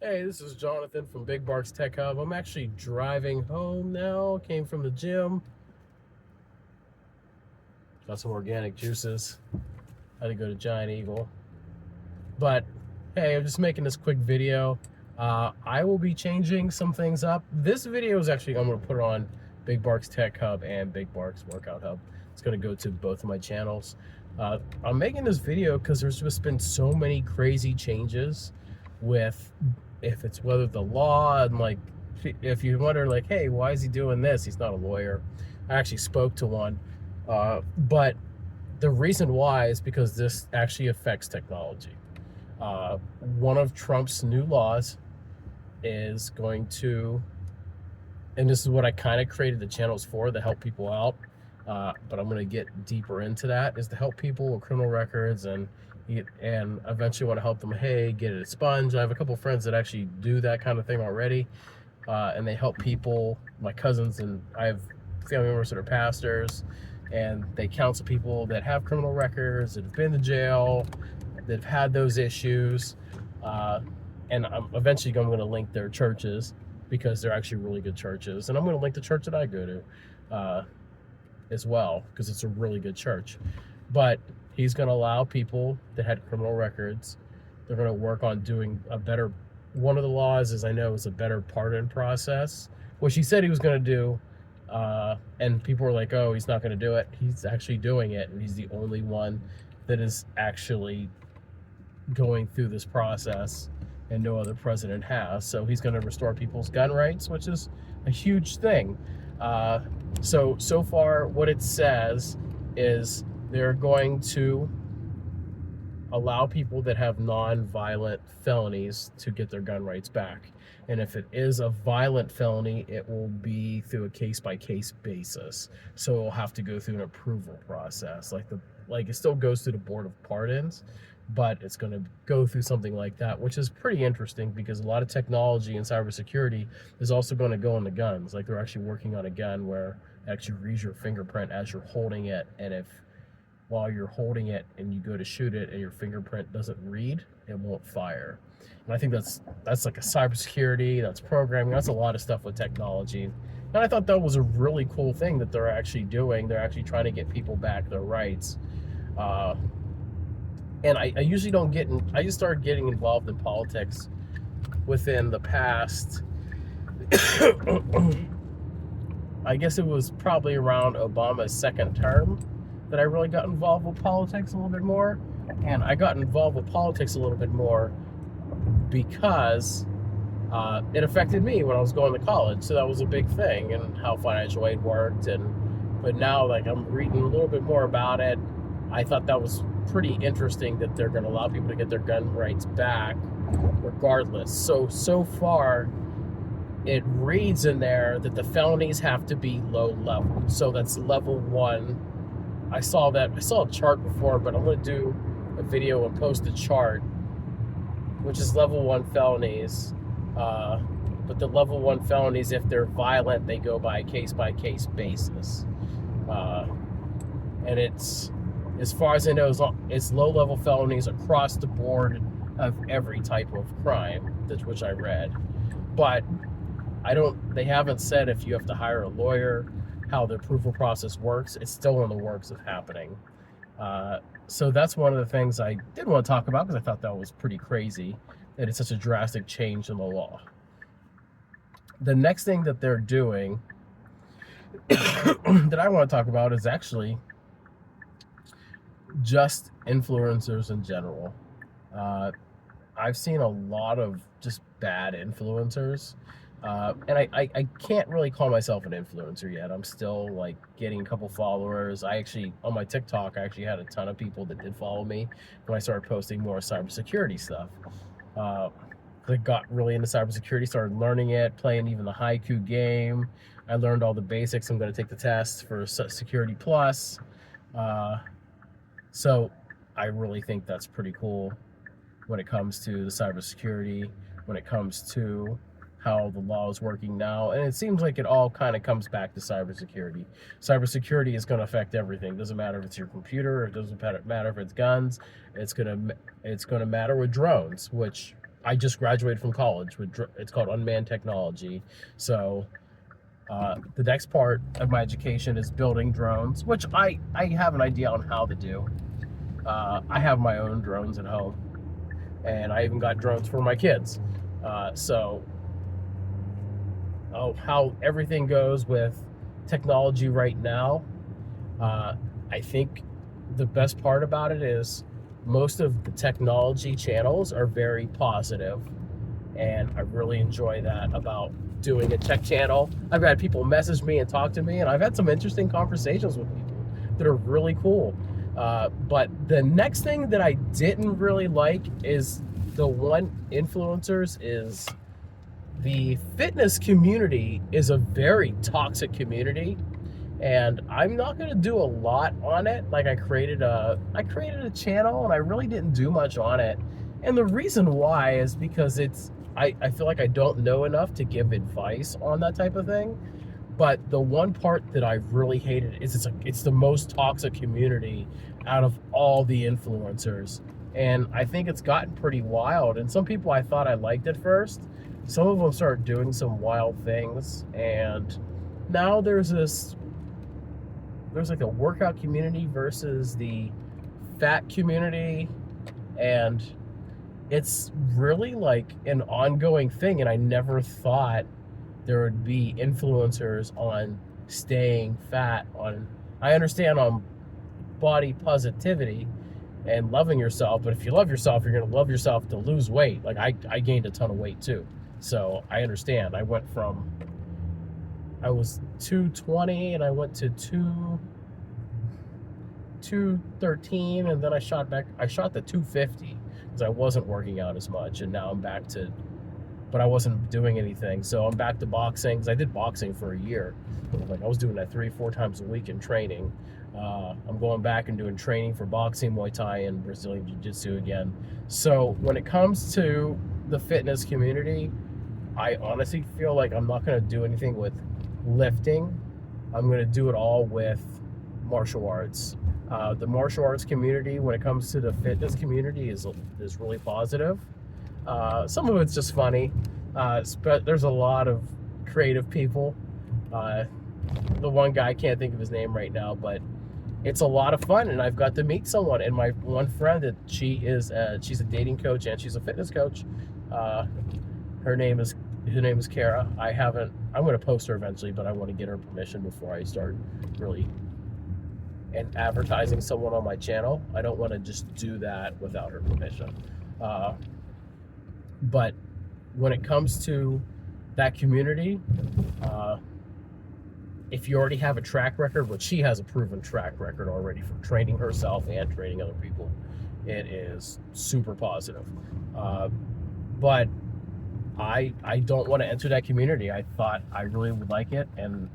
Hey, this is Jonathan from Big Barks Tech Hub. I'm actually driving home now. Came from the gym. Got some organic juices. Had to go to Giant Eagle. But hey, I'm just making this quick video. I will be changing some things up. This video is actually, I'm going to put it on Big Barks Tech Hub and Big Barks Workout Hub. It's going to go to both of my channels. I'm making this video because there's just been so many crazy changes with, if it's whether the law and like, if you wonder like, hey, why is he doing this? He's not a lawyer. I actually spoke to one. But the reason why is because this actually affects technology. One of Trump's new laws is going to, and this is what I kind of created the channels for, to help people out, but I'm going to get deeper into that, is to help people with criminal records and eventually want to help them, hey, get it expunged. I have a couple friends that actually do that kind of thing already, and they help people, my cousins, and I have family members that are pastors, and they counsel people that have criminal records, that have been to jail, that have had those issues, and I'm eventually going to link their churches because they're actually really good churches, and I'm going to link the church that I go to as well because it's a really good church. But he's going to allow people that had criminal records, they're going to work on doing a better, one of the laws is, I know, is a better pardon process, which he said he was going to do, and people were like, oh, he's not going to do it. He's actually doing it, and he's the only one that is actually going through this process, and no other president has. So he's going to restore people's gun rights, which is a huge thing. So far what it says is they're going to allow people that have non-violent felonies to get their gun rights back. And if it is a violent felony, it will be through a case-by-case basis. So it'll have to go through an approval process. Like it still goes through the Board of Pardons, but it's going to go through something like that, which is pretty interesting because a lot of technology and cybersecurity is also going to go into guns. Like they're actually working on a gun where it actually reads your fingerprint as you're holding it, and if while you're holding it and you go to shoot it and your fingerprint doesn't read, it won't fire. And I think that's like a cybersecurity, that's programming, that's a lot of stuff with technology. And I thought that was a really cool thing that they're actually doing. They're actually trying to get people back their rights. And I usually don't get in, I just started getting involved in politics within the past, I guess it was probably around Obama's second term that I really got involved with politics a little bit more. And I got involved with politics a little bit more because it affected me when I was going to college. So that was a big thing, and how financial aid worked. But now, like, I'm reading a little bit more about it. I thought that was pretty interesting that they're going to allow people to get their gun rights back regardless. So far, it reads in there that the felonies have to be low level. So that's level 1. I saw a chart before, but I'm going to do a video and post a chart, which is level 1 felonies. But the level 1 felonies, if they're violent, they go by a case-by-case basis. And it's, as far as I know, it's low-level felonies across the board of every type of crime, which I read. But they haven't said if you have to hire a lawyer, how the approval process works. It's still in the works of happening. So that's one of the things I did want to talk about because I thought that was pretty crazy that it's such a drastic change in the law. The next thing that they're doing that I want to talk about is actually just influencers in general. I've seen a lot of just bad influencers. And I can't really call myself an influencer yet. I'm still like getting a couple followers. On my TikTok, I actually had a ton of people that did follow me when I started posting more cybersecurity stuff. I got really into cybersecurity, started learning it, playing even the Haiku game. I learned all the basics. I'm going to take the test for Security Plus. So I really think that's pretty cool when it comes to the cybersecurity, when it comes to how the law is working now. And it seems like it all kind of comes back to cybersecurity. Cybersecurity is going to affect everything. It doesn't matter if it's your computer, it doesn't matter if it's guns. It's going to matter with drones, which I just graduated from college with it's called unmanned technology. So the next part of my education is building drones, which I have an idea on how to do. I have my own drones at home, and I even got drones for my kids. So how everything goes with technology right now, I think the best part about it is most of the technology channels are very positive, and I really enjoy that about doing a tech channel. I've had people message me and talk to me, and I've had some interesting conversations with people that are really cool. But the next thing that I didn't really like is the one influencers is the fitness community is a very toxic community, and I'm not going to do a lot on it. Like I created a channel and I really didn't do much on it. And the reason why is because I feel like I don't know enough to give advice on that type of thing. But the one part that I really hated is it's the most toxic community out of all the influencers. And I think it's gotten pretty wild. And some people I thought I liked at first, some of them started doing some wild things. And now there's like a workout community versus the fat community, and it's really like an ongoing thing. And I never thought there would be influencers on staying fat. I understand on body positivity and loving yourself, but if you love yourself, you're going to love yourself to lose weight. Like I gained a ton of weight too, so I understand. I was 220 and I went to 213, and then I shot to 250 because I wasn't working out as much, and now I'm back to, but I wasn't doing anything. So I'm back to boxing because I did boxing for a year. Like I was doing that 3-4 times a week in training. I'm going back and doing training for boxing, Muay Thai, and Brazilian Jiu-Jitsu again. So when it comes to the fitness community, I honestly feel like I'm not going to do anything with lifting. I'm going to do it all with martial arts. The martial arts community, when it comes to the fitness community, is really positive. Some of it's just funny, but there's a lot of creative people. The one guy, I can't think of his name right now, but it's a lot of fun, and I've got to meet someone. And my one friend, that she's a dating coach and she's a fitness coach. Her name is Kara. I'm going to post her eventually, but I want to get her permission before I start really and advertising someone on my channel. I don't want to just do that without her permission. But when it comes to that community, if you already have a track record, which she has a proven track record already for training herself and training other people, it is super positive. But I don't want to enter that community. I thought I really would like it, and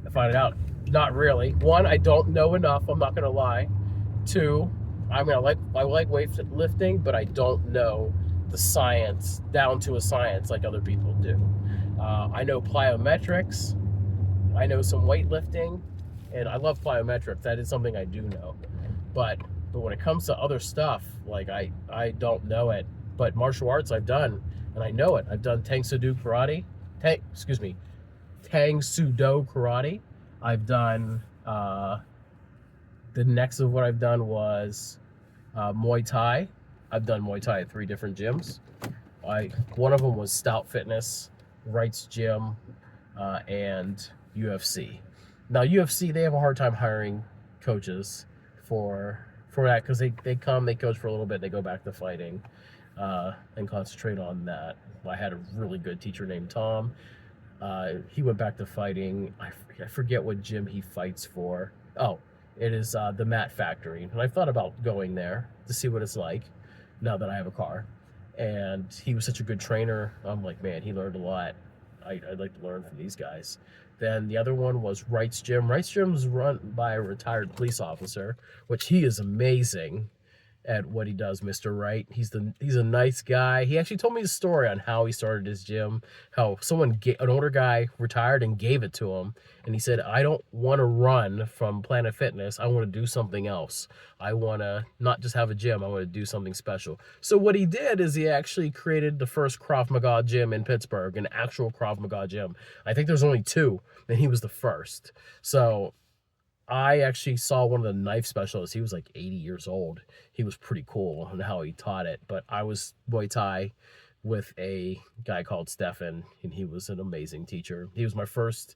I find out not really. One, I don't know enough. I'm not going to lie. Two, I like weightlifting, but I don't know the science down to a science like other people do. I know plyometrics. I know some weightlifting, and I love plyometrics. That is something I do know. But when it comes to other stuff, like I don't know it. But martial arts I've done, and I know it. I've done Tang Soo Do karate. Tang Soo Do karate. I've done, the next of what I've done was Muay Thai. I've done Muay Thai at 3 different gyms. One of them was Stout Fitness, Wright's Gym, and UFC. Now UFC, they have a hard time hiring coaches for that, because they come, they coach for a little bit, they go back to fighting, and concentrate on that. I had a really good teacher named Tom. He went back to fighting. I forget what gym he fights for. Oh, it is the Mat Factory. And I've thought about going there to see what it's like now that I have a car. And he was such a good trainer. I'm like, man, he learned a lot. I'd like to learn from these guys. Then the other one was Wright's Gym. Wright's Gym is run by a retired police officer, which he is amazing. at what he does, Mr. Wright. He's a nice guy. He actually told me a story on how he started his gym, how an older guy retired and gave it to him, and he said, "I don't want to run from Planet Fitness. I want to do something else. I want to not just have a gym. I want to do something special." So what he did is he actually created the first Krav Maga gym in Pittsburgh, an actual Krav Maga gym. I think there's only two, and he was the first. So I actually saw one of the knife specialists. He was like 80 years old. He was pretty cool on how he taught it. But I was Muay Thai with a guy called Stefan, and he was an amazing teacher. He was my first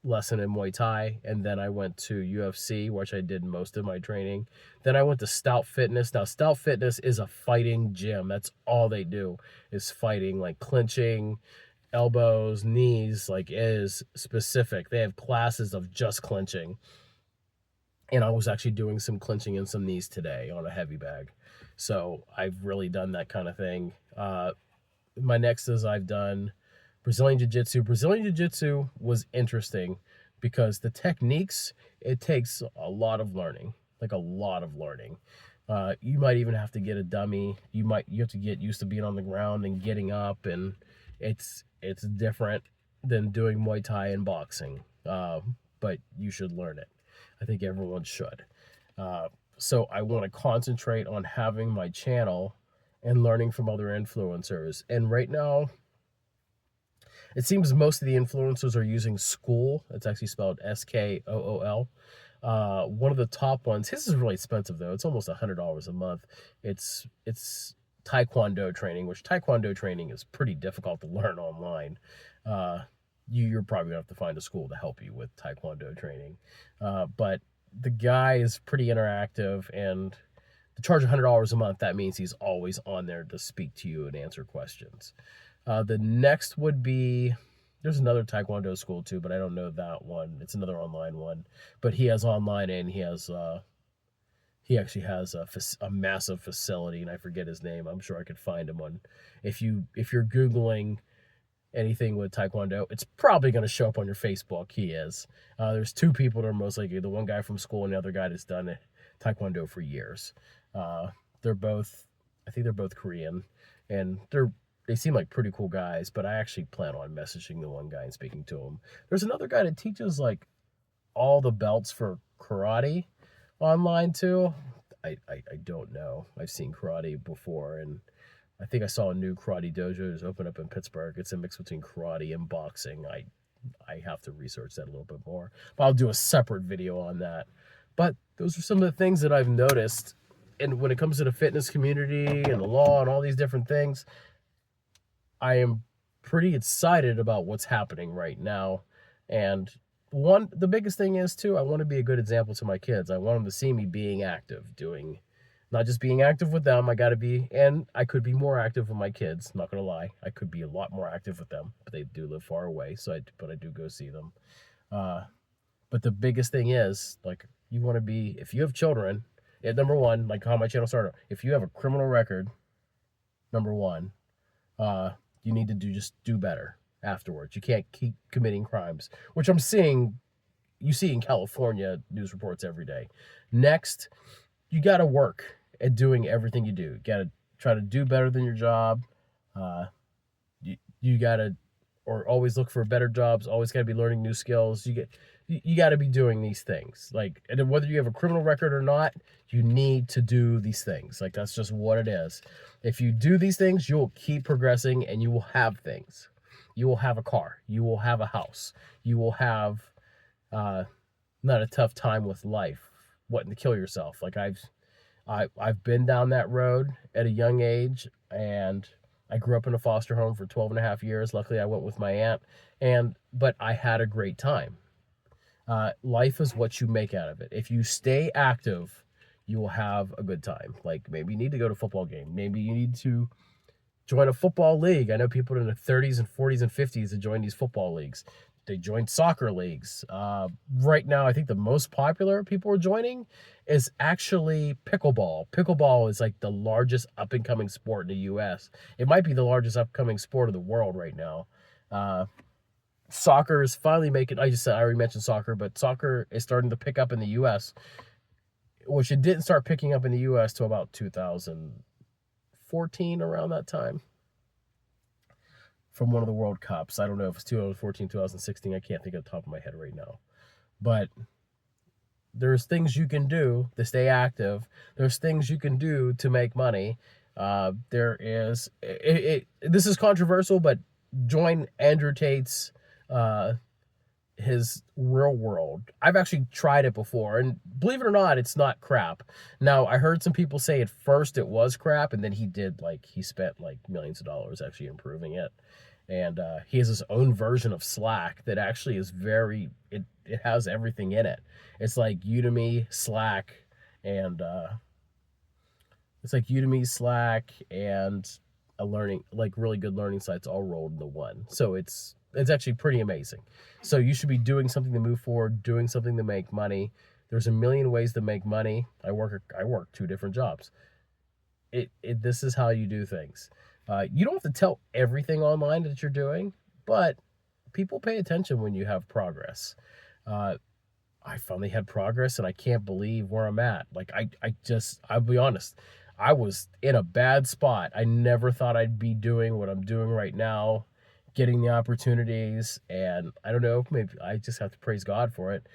lesson in Muay Thai, and then I went to UFC, which I did most of my training. Then I went to Stout Fitness. Now, Stout Fitness is a fighting gym. That's all they do is fighting, like clinching, elbows, knees, like it is specific. They have classes of just clinching. And I was actually doing some clinching and some knees today on a heavy bag. So I've really done that kind of thing. My next is I've done Brazilian Jiu-Jitsu. Brazilian Jiu-Jitsu was interesting because the techniques, it takes a lot of learning, like a lot of learning. You might even have to get a dummy. You have to get used to being on the ground and getting up, and it's different than doing Muay Thai and boxing, but you should learn it. I think everyone should. So I want to concentrate on having my channel and learning from other influencers. And right now, it seems most of the influencers are using Skool. It's actually spelled Skool. One of the top ones, his is really expensive though. It's almost $100 a month. It's Taekwondo training, which Taekwondo training is pretty difficult to learn online. You're probably gonna have to find a school to help you with Taekwondo training. But the guy is pretty interactive, and to charge $100 a month, that means he's always on there to speak to you and answer questions. The next would be, there's another Taekwondo school too, but I don't know that one. It's another online one, but he has online, and he actually has a massive facility, and I forget his name. I'm sure I could find him on, if you're Googling anything with Taekwondo, it's probably going to show up on your Facebook. He is. There's two people that are most likely, the one guy from school and the other guy that's done Taekwondo for years. I think they're both Korean, and they seem like pretty cool guys, but I actually plan on messaging the one guy and speaking to him. There's another guy that teaches like all the belts for karate online too. I don't know. I've seen karate before, and I think I saw a new karate dojo that's opened up in Pittsburgh. It's a mix between karate and boxing. I have to research that a little bit more, but I'll do a separate video on that. But those are some of the things that I've noticed. And when it comes to the fitness community and the law and all these different things, I am pretty excited about what's happening right now. And the biggest thing is too, I want to be a good example to my kids. I want them to see me being active, not just being active with them. And I could be more active with my kids. Not gonna lie, I could be a lot more active with them, but they do live far away. But I do go see them. But the biggest thing is, like, you want to be, if you have children, number one, like how my channel started, if you have a criminal record, number one, you need to do better afterwards. You can't keep committing crimes, which you see in California news reports every day. Next, you got to work at doing everything you do. You got to try to do better than your job. You got to, or always look for better jobs. Always got to be learning new skills. You got to be doing these things. Like, and whether you have a criminal record or not, you need to do these things. Like, that's just what it is. If you do these things, you will keep progressing, and you will have things. You will have a car. You will have a house. You will have not a tough time with life, wanting to kill yourself. Like, I've been down that road at a young age, and I grew up in a foster home for 12 and a half years. Luckily, I went with my aunt, but I had a great time. Life is what you make out of it. If you stay active, you will have a good time. Like, maybe you need to go to a football game. Maybe you need to join a football league. I know people in their 30s and 40s and 50s that join these football leagues. They join soccer leagues. Right now, I think the most popular people are joining is actually pickleball. Pickleball is like the largest up-and-coming sport in the U.S. It might be the largest upcoming sport of the world right now. Soccer is finally making, I already mentioned soccer, but soccer is starting to pick up in the U.S. which it didn't start picking up in the US till about 2014, around that time, from one of the World Cups. I don't know if it's 2014, 2016. I can't think of the top of my head right now. But there's things you can do to stay active. There's things you can do to make money. There is, this is controversial, but join Andrew Tate's, his real world. I've actually tried it before, and believe it or not, it's not crap. Now, I heard some people say at first it was crap, and then he spent like millions of dollars actually improving it. And he has his own version of Slack that actually is it has everything in it. It's like Udemy, Slack, and a really good learning sites all rolled into one. So it's actually pretty amazing. So you should be doing something to move forward, doing something to make money. There's a million ways to make money. I work 2 different jobs. This is how you do things. You don't have to tell everything online that you're doing, but people pay attention when you have progress. I finally had progress, and I can't believe where I'm at. Like, I'll be honest, I was in a bad spot. I never thought I'd be doing what I'm doing right now, getting the opportunities, and I don't know, maybe I just have to praise God for it.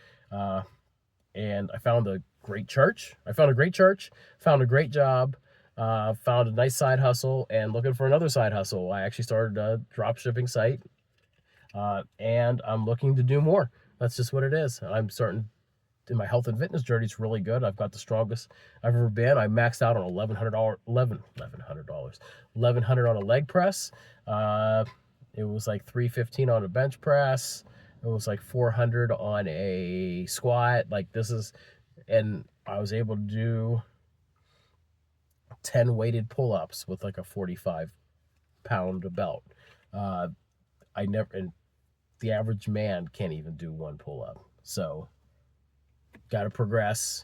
And I found a great church. Found a great job, found a nice side hustle, and looking for another side hustle. I actually started a drop shipping site, and I'm looking to do more. That's just what it is. I'm starting in my health and fitness journey. It's really good. I've got the strongest I've ever been. I maxed out on $1,100 on a leg press. It was like 315 on a bench press. It was like 400 on a squat. And I was able to do 10 weighted pull-ups with like a 45-pound belt. And the average man can't even do one pull-up. So, got to progress.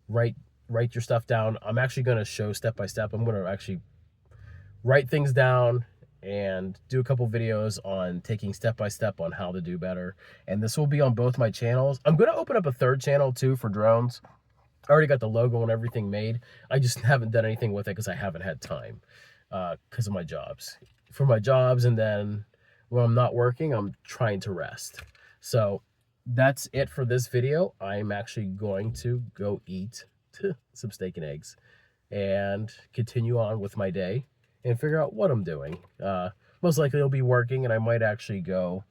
Write your stuff down. I'm actually going to show step by step. I'm going to actually write things down and do a couple videos on taking step by step on how to do better. And this will be on both my channels. I'm going to open up a third channel too for drones. I already got the logo and everything made. I just haven't done anything with it because I haven't had time because of my jobs. For my jobs, and then when I'm not working, I'm trying to rest. So that's it for this video. I'm actually going to go eat some steak and eggs and continue on with my day and figure out what I'm doing. Most likely I'll be working, and I might actually go.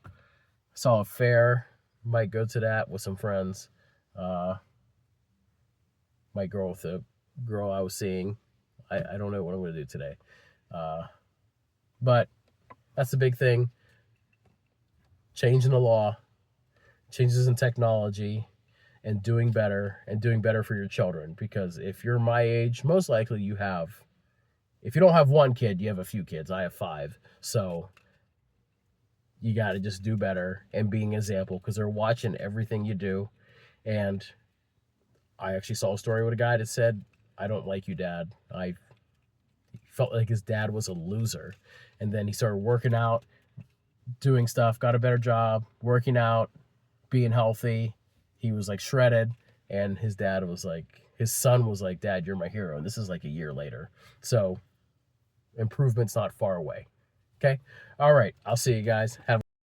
Saw a fair, might go to that with some friends. Might go with the girl I was seeing. I don't know what I'm going to do today. But that's the big thing. Changing the law, changes in technology, and doing better for your children. Because if you're my age, most likely if you don't have one kid, you have a few kids. I have 5. So you got to just do better and being an example, because they're watching everything you do. And I actually saw a story with a guy that said, "I don't like you, Dad." I felt like his dad was a loser. And then he started working out, doing stuff, got a better job, working out, being healthy. He was like shredded, and his son was like, "Dad, you're my hero." And this is like a year later. So improvement's not far away. Okay. All right. I'll see you guys. Have